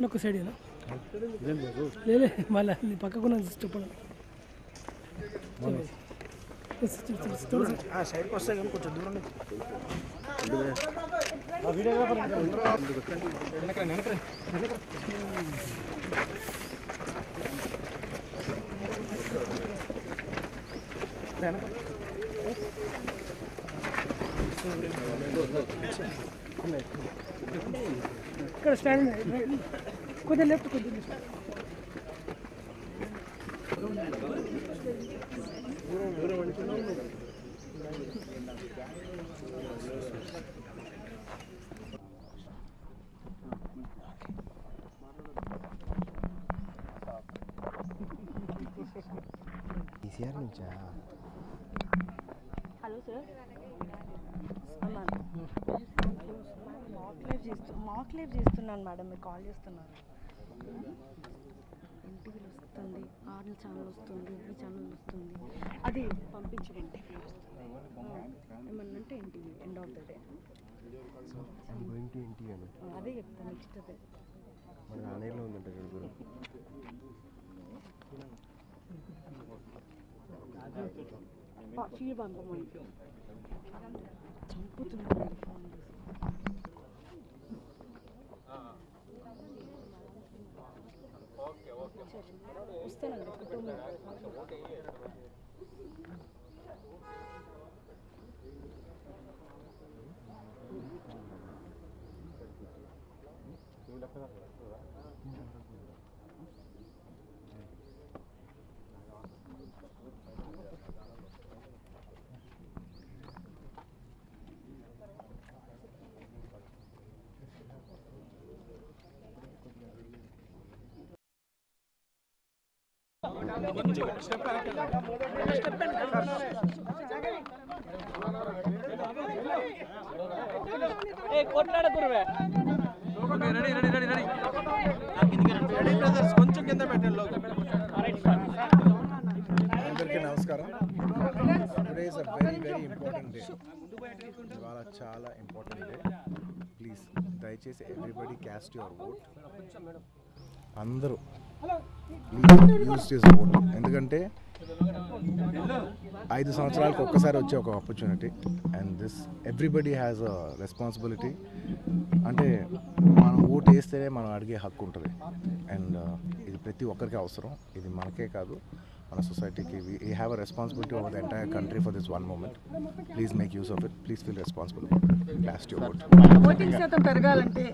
ఒక సైడేనా లేలే మళ్ళీ నీ పక్కకున్న చెప్పడం సైడ్కి వస్తే కానీ కొంచెం దూరం ఇక్కడ స్టాండ్ కొద్దిగా లెఫ్ట్ కొద్దిగా లెఫ్ట్ హలో సార్ మాక్ లైవ్ చేస్తున్నాను మేడం, మీరు కాల్ చేస్తున్నారు. ఎన్టీవీలో వస్తుంది, ఆర్ఎల్ ఛానల్ వస్తుంది, ఈ ఛానల్ వస్తుంది, అది పంపించండి. ఏమన్నా అంటే NTV end of the day అదే చెప్తాను. నెక్స్ట్ అదే ఫీల్ పంపమని చంపుతున్నాను ఫోన్ వస్తానండి కుటుంబం. కొంచెం కింద పెట్టండి. అందరికీ నమస్కారం. Today is a very very important day. ఇవాళ చాలా ఇంపార్టెంట్ డే. ప్లీజ్ దయచేసి ఎవ్రీబడి క్యాస్ట్ యువర్ ఓట్. అందరూ ప్లీజ్ యూజ్ చేసే ఓట్. ఎందుకంటే 5 సంవత్సరాలకు ఒక్కసారి వచ్చే ఒక opportunity and this everybody has a responsibility. అంటే మనం ఓటు వేస్తేనే మనం అడిగే హక్కు ఉంటుంది అండ్ ఇది ప్రతి ఒక్కరికి అవసరం. ఇది మనకే కాదు, మన సొసైటీకి. We have a responsibility over the entire country for this 1 moment. Please make use of it. Please feel responsible. Caste your vote. Voting శాతం పెరగాలంటే